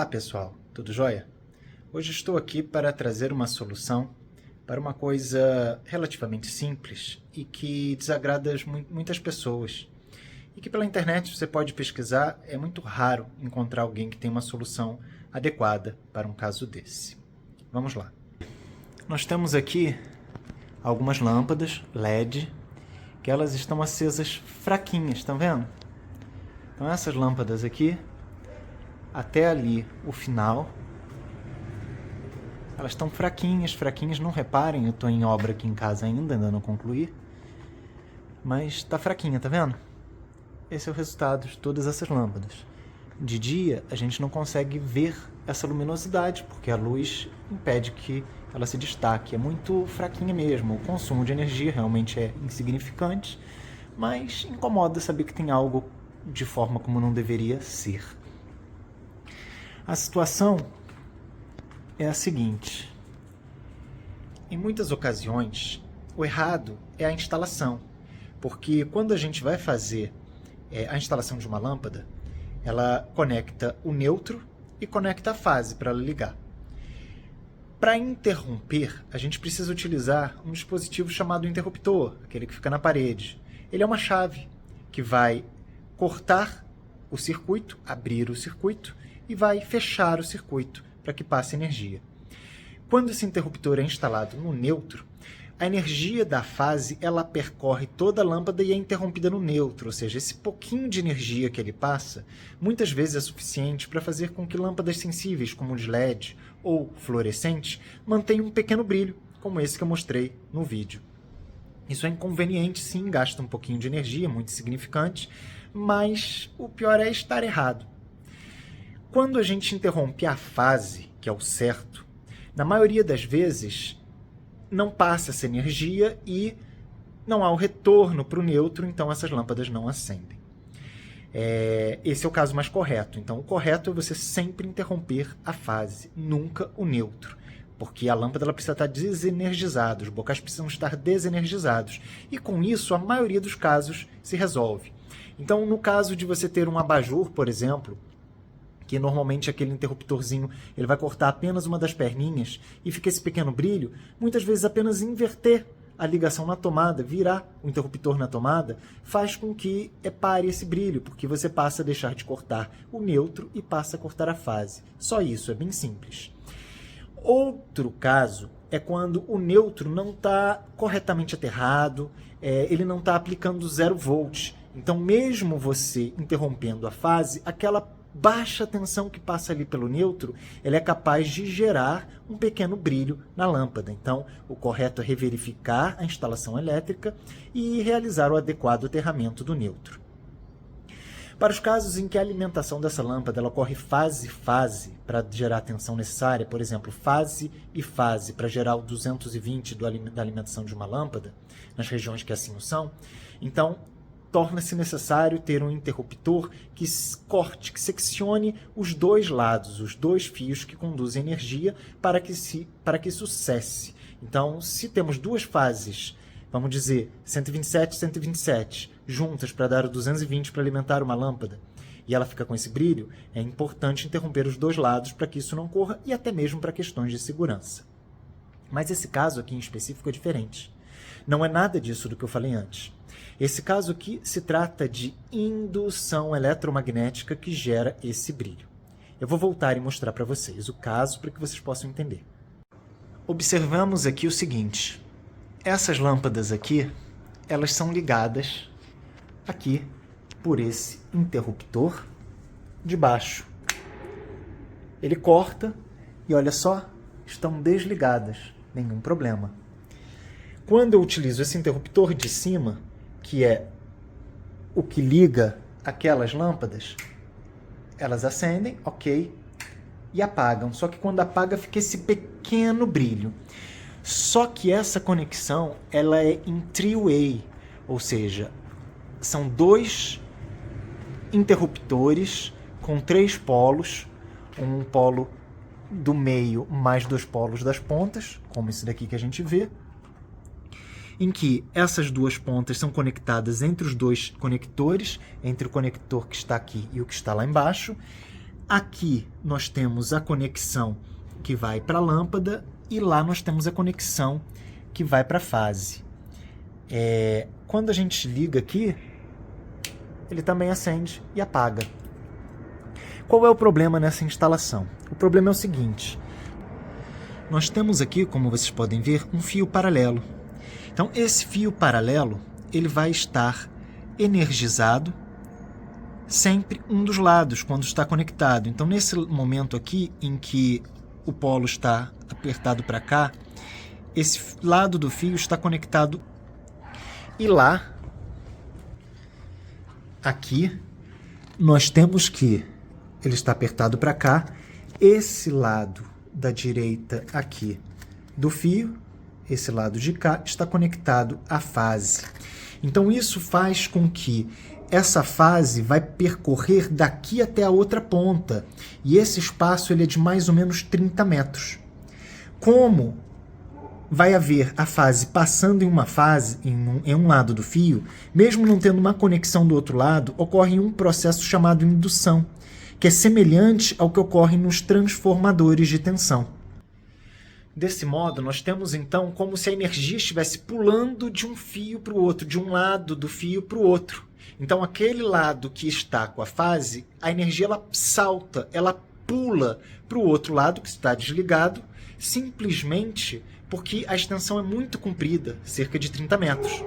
Olá pessoal, tudo jóia? Hoje estou aqui para trazer uma solução para uma coisa relativamente simples e que desagrada muitas pessoas. E que pela internet você pode pesquisar, é muito raro encontrar alguém que tenha uma solução adequada para um caso desse. Vamos lá. Nós temos aqui algumas lâmpadas LED que elas estão acesas fraquinhas, estão vendo? Então essas lâmpadas aqui, até ali o final, elas estão fraquinhas, não reparem, eu estou em obra aqui em casa ainda não concluí, mas está fraquinha, tá vendo? Esse é o resultado de todas essas lâmpadas. De dia a gente não consegue ver essa luminosidade, porque a luz impede que ela se destaque, é muito fraquinha mesmo, o consumo de energia realmente é insignificante, mas incomoda saber que tem algo de forma como não deveria ser. A situação é a seguinte: em muitas ocasiões, o errado é a instalação, porque quando a gente vai fazer a instalação de uma lâmpada, ela conecta o neutro e conecta a fase para ela ligar. Para interromper, a gente precisa utilizar um dispositivo chamado interruptor, aquele que fica na parede. Ele é uma chave que vai cortar o circuito, abrir o circuito, e vai fechar o circuito para que passe energia. Quando esse interruptor é instalado no neutro, a energia da fase ela percorre toda a lâmpada e é interrompida no neutro, ou seja, esse pouquinho de energia que ele passa, muitas vezes é suficiente para fazer com que lâmpadas sensíveis, como de LED ou fluorescentes, mantenham um pequeno brilho, como esse que eu mostrei no vídeo. Isso é inconveniente, sim, gasta um pouquinho de energia, muito significante, mas o pior é estar errado. Quando a gente interrompe a fase, que é o certo, na maioria das vezes não passa essa energia e não há o retorno para o neutro, então essas lâmpadas não acendem. Esse é o caso mais correto. Então o correto é você sempre interromper a fase, nunca o neutro, porque a lâmpada ela precisa estar desenergizada, os bocais precisam estar desenergizados, e com isso a maioria dos casos se resolve. Então no caso de você ter um abajur, por exemplo, que normalmente aquele interruptorzinho ele vai cortar apenas uma das perninhas e fica esse pequeno brilho, muitas vezes apenas inverter a ligação na tomada, virar o interruptor na tomada, faz com que pare esse brilho, porque você passa a deixar de cortar o neutro e passa a cortar a fase. Só isso, é bem simples. Outro caso é quando o neutro não está corretamente aterrado, ele não está aplicando 0 volt. Então mesmo você interrompendo a fase, aquela baixa tensão que passa ali pelo neutro, ela é capaz de gerar um pequeno brilho na lâmpada. Então, o correto é reverificar a instalação elétrica e realizar o adequado aterramento do neutro. Para os casos em que a alimentação dessa lâmpada ela ocorre fase para gerar a tensão necessária, por exemplo, fase e fase para gerar o 220 da alimentação de uma lâmpada, nas regiões que assim o são, então torna-se necessário ter um interruptor que corte, que seccione os dois lados, os dois fios que conduzem energia para que isso cesse. Então, se temos duas fases, vamos dizer 127 e 127, juntas para dar o 220 para alimentar uma lâmpada, e ela fica com esse brilho, é importante interromper os dois lados para que isso não ocorra e até mesmo para questões de segurança. Mas esse caso aqui em específico é diferente. Não é nada disso do que eu falei antes. Esse caso aqui se trata de indução eletromagnética que gera esse brilho. Eu vou voltar e mostrar para vocês o caso para que vocês possam entender. Observamos aqui o seguinte: essas lâmpadas aqui, elas são ligadas aqui por esse interruptor de baixo. Ele corta e olha só, estão desligadas, nenhum problema. Quando eu utilizo esse interruptor de cima, que é o que liga aquelas lâmpadas, elas acendem, ok, e apagam. Só que quando apaga fica esse pequeno brilho. Só que essa conexão ela é em three-way, ou seja, são dois interruptores com 3 polos, um polo do meio mais 2 polos das pontas, como esse daqui que a gente vê, em que essas duas pontas são conectadas entre os dois conectores, entre o conector que está aqui e o que está lá embaixo. aqui nós temos a conexão que vai para a lâmpada e lá nós temos a conexão que vai para a fase. Quando a gente liga aqui, ele também acende e apaga. Qual é o problema nessa instalação? O problema é o seguinte: nós temos aqui, como vocês podem ver, um fio paralelo. Então, esse fio paralelo ele vai estar energizado sempre um dos lados, quando está conectado. Então, nesse momento aqui, em que o polo está apertado para cá, esse lado do fio está conectado. E lá, aqui, nós temos que ele está apertado para cá, esse lado da direita aqui do fio, esse lado de cá, está conectado à fase. Então isso faz com que essa fase vai percorrer daqui até a outra ponta, e esse espaço ele é de mais ou menos 30 metros. Como vai haver a fase passando em uma fase, em um lado do fio, mesmo não tendo uma conexão do outro lado, ocorre um processo chamado indução, que é semelhante ao que ocorre nos transformadores de tensão. Desse modo, nós temos então como se a energia estivesse pulando de um fio para o outro, de um lado do fio para o outro. Então, aquele lado que está com a fase, a energia ela salta, ela pula para o outro lado que está desligado, simplesmente porque a extensão é muito comprida, cerca de 30 metros.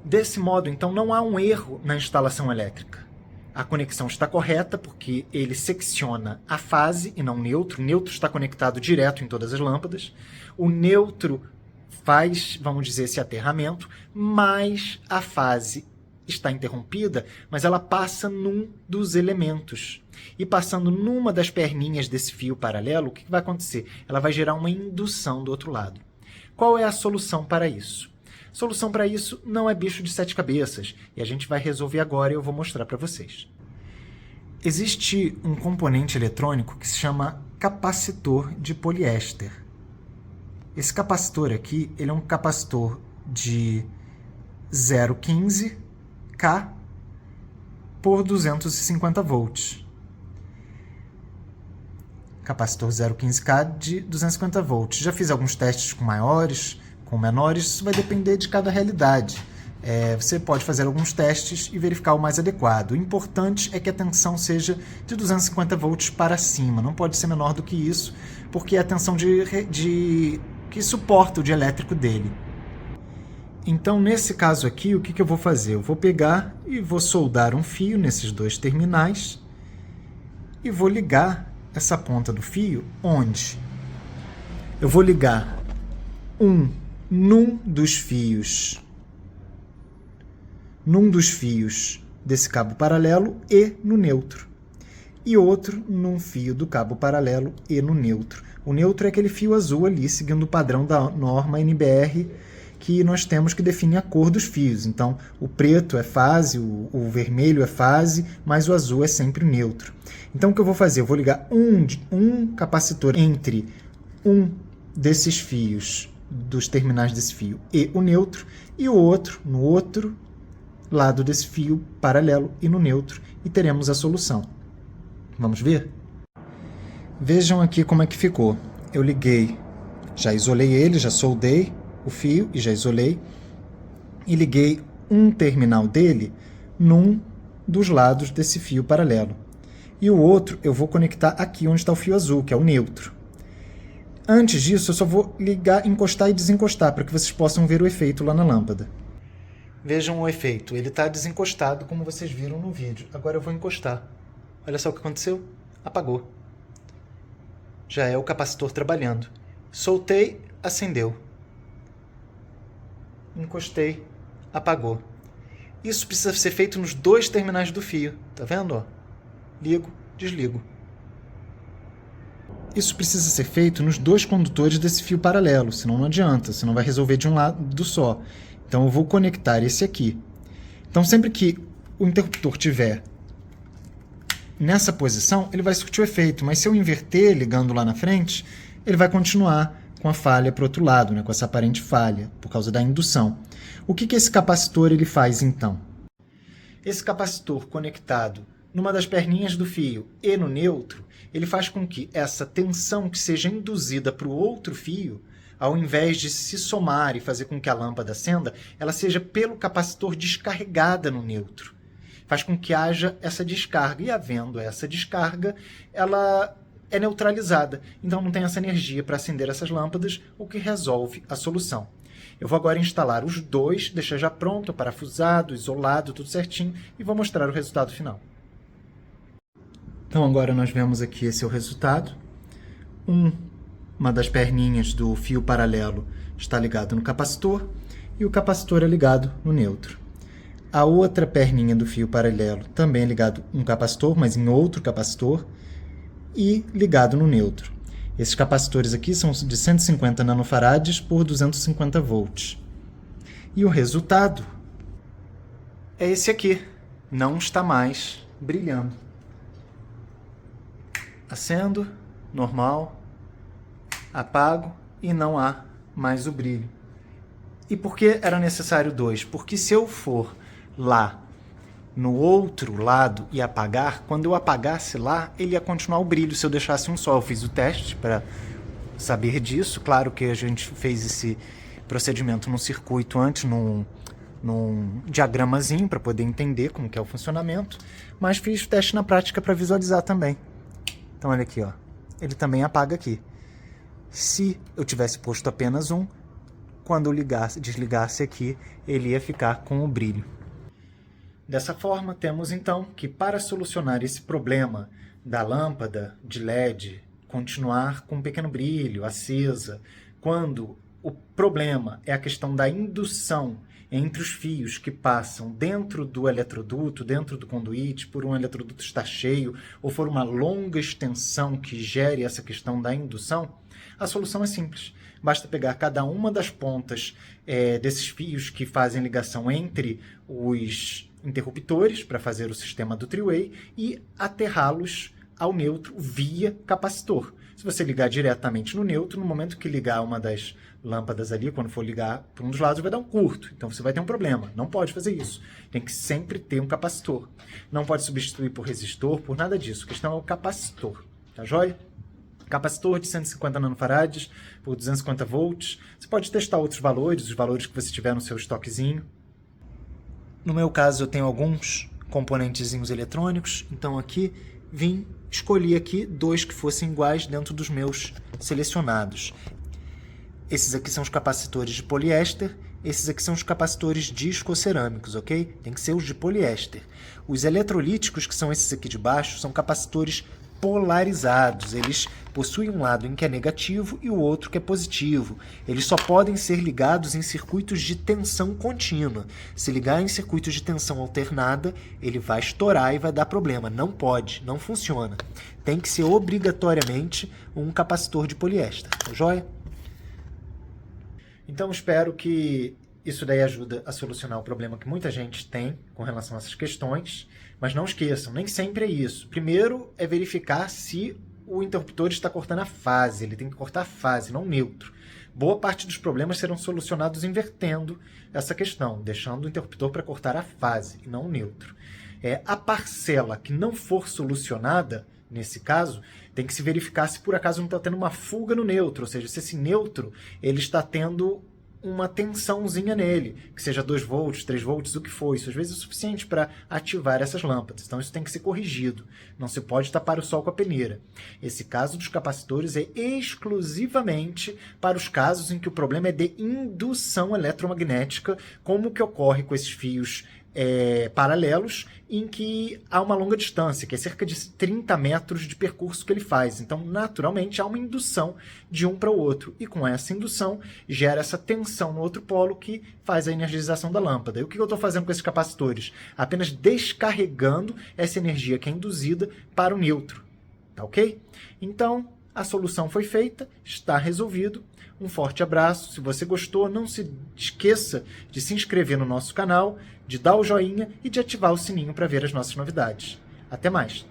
Desse modo, então, não há um erro na instalação elétrica. A conexão está correta porque ele secciona a fase e não o neutro. O neutro está conectado direto em todas as lâmpadas. O neutro faz, vamos dizer, esse aterramento, mas a fase está interrompida, mas ela passa num dos elementos. E passando numa das perninhas desse fio paralelo, o que vai acontecer? Ela vai gerar uma indução do outro lado. Qual é a solução para isso? A solução para isso não é bicho de 7 cabeças, e a gente vai resolver agora e eu vou mostrar para vocês. Existe um componente eletrônico que se chama capacitor de poliéster. Esse capacitor aqui, ele é um capacitor de 0,15 K por 250 volts. Capacitor 0,15 K de 250 volts. Já fiz alguns testes com maiores, com menores, isso vai depender de cada realidade. Você pode fazer alguns testes e verificar o mais adequado. O importante é que a tensão seja de 250 volts para cima, não pode ser menor do que isso, porque é a tensão que suporta o dielétrico dele. Então, nesse caso aqui, o que eu vou fazer? Eu vou pegar e vou soldar um fio nesses dois terminais e vou ligar essa ponta do fio onde? Eu vou ligar num dos fios desse cabo paralelo e no neutro, e outro num fio do cabo paralelo e no neutro. O neutro é aquele fio azul ali, seguindo o padrão da norma NBR, que nós temos que definir a cor dos fios. Então, o preto é fase, o vermelho é fase, mas o azul é sempre neutro. Então, o que eu vou fazer? Eu vou ligar um capacitor entre um desses fios, dos terminais desse fio, e o neutro, e o outro no outro lado desse fio paralelo e no neutro, e teremos a solução. Vamos ver? Vejam aqui como é que ficou. Eu liguei, já isolei ele, já soldei o fio e já isolei, e liguei um terminal dele num dos lados desse fio paralelo. E o outro eu vou conectar aqui onde está o fio azul, que é o neutro. Antes disso, eu só vou ligar, encostar e desencostar, para que vocês possam ver o efeito lá na lâmpada. Vejam o efeito, ele está desencostado, como vocês viram no vídeo. Agora eu vou encostar. Olha só o que aconteceu. Apagou. Já é o capacitor trabalhando. Soltei, acendeu. Encostei, apagou. Isso precisa ser feito nos dois terminais do fio. Tá vendo? Ó? Ligo, desligo. Isso precisa ser feito nos dois condutores desse fio paralelo, senão não adianta, senão vai resolver de um lado só. Então eu vou conectar esse aqui. Então sempre que o interruptor estiver nessa posição, ele vai surtir o efeito, mas se eu inverter ligando lá na frente, ele vai continuar com a falha para o outro lado, né, com essa aparente falha, por causa da indução. O que esse capacitor ele faz então? Esse capacitor conectado numa das perninhas do fio e no neutro, ele faz com que essa tensão que seja induzida para o outro fio, ao invés de se somar e fazer com que a lâmpada acenda, ela seja pelo capacitor descarregada no neutro. Faz com que haja essa descarga, e havendo essa descarga, ela é neutralizada. Então não tem essa energia para acender essas lâmpadas, o que resolve a solução. Eu vou agora instalar os dois, deixar já pronto, parafusado, isolado, tudo certinho, e vou mostrar o resultado final. Então agora nós vemos aqui esse é o resultado. Uma das perninhas do fio paralelo está ligado no capacitor e o capacitor é ligado no neutro. A outra perninha do fio paralelo também é ligado em um capacitor, mas em outro capacitor, e ligado no neutro. Esses capacitores aqui são de 150 nanofarads por 250 volts. E o resultado é esse aqui. Não está mais brilhando. Acendo, normal, apago e não há mais o brilho. E por que era necessário dois? Porque se eu for lá no outro lado e apagar, quando eu apagasse lá, ele ia continuar o brilho se eu deixasse um só. Eu fiz o teste para saber disso. Claro que a gente fez esse procedimento num circuito antes, num diagramazinho, para poder entender como que é o funcionamento, mas fiz o teste na prática para visualizar também. Então olha aqui, ó. Ele também apaga aqui. Se eu tivesse posto apenas um, quando eu desligasse aqui, ele ia ficar com o brilho. Dessa forma, temos então que para solucionar esse problema da lâmpada de LED continuar com um pequeno brilho, acesa, quando o problema é a questão da indução entre os fios que passam dentro do eletroduto, dentro do conduíte, por um eletroduto estar cheio, ou for uma longa extensão que gere essa questão da indução, a solução é simples. Basta pegar cada uma das pontas desses fios que fazem ligação entre os interruptores para fazer o sistema do three-way e aterrá-los ao neutro via capacitor. Se você ligar diretamente no neutro, no momento que ligar uma das lâmpadas ali, quando for ligar por um dos lados, vai dar um curto. Então você vai ter um problema. Não pode fazer isso. Tem que sempre ter um capacitor. Não pode substituir por resistor, por nada disso. A questão é o capacitor. Tá joia? Capacitor de 150 nanofarads por 250 volts. Você pode testar outros valores, os valores que você tiver no seu estoquezinho. No meu caso, eu tenho alguns componentezinhos eletrônicos, então aqui escolhi aqui dois que fossem iguais dentro dos meus selecionados. Esses aqui são os capacitores de poliéster, esses aqui são os capacitores discocerâmicos, ok? Tem que ser os de poliéster. Os eletrolíticos, que são esses aqui de baixo, são capacitores polarizados. Eles possuem um lado em que é negativo e o outro que é positivo. Eles só podem ser ligados em circuitos de tensão contínua. Se ligar em circuitos de tensão alternada, ele vai estourar e vai dar problema. Não pode, não funciona. Tem que ser obrigatoriamente um capacitor de poliéster, tá joia? Então espero que isso daí ajuda a solucionar o problema que muita gente tem com relação a essas questões, mas não esqueçam, nem sempre é isso. Primeiro é verificar se o interruptor está cortando a fase, ele tem que cortar a fase, não o neutro. Boa parte dos problemas serão solucionados invertendo essa questão, deixando o interruptor para cortar a fase e não o neutro. A parcela que não for solucionada, nesse caso, tem que se verificar se por acaso não está tendo uma fuga no neutro, ou seja, se esse neutro ele está tendo uma tensãozinha nele, que seja 2 volts, 3 volts, o que for. Isso às vezes é o suficiente para ativar essas lâmpadas. Então isso tem que ser corrigido. Não se pode tapar o sol com a peneira. Esse caso dos capacitores é exclusivamente para os casos em que o problema é de indução eletromagnética, como que ocorre com esses fios paralelos, em que há uma longa distância, que é cerca de 30 metros de percurso que ele faz. Então, naturalmente, há uma indução de um para o outro. E com essa indução, gera essa tensão no outro polo que faz a energização da lâmpada. E o que eu estou fazendo com esses capacitores? Apenas descarregando essa energia que é induzida para o neutro. Tá ok? Então, a solução foi feita, está resolvido. Um forte abraço. Se você gostou, não se esqueça de se inscrever no nosso canal, de dar o joinha e de ativar o sininho para ver as nossas novidades. Até mais!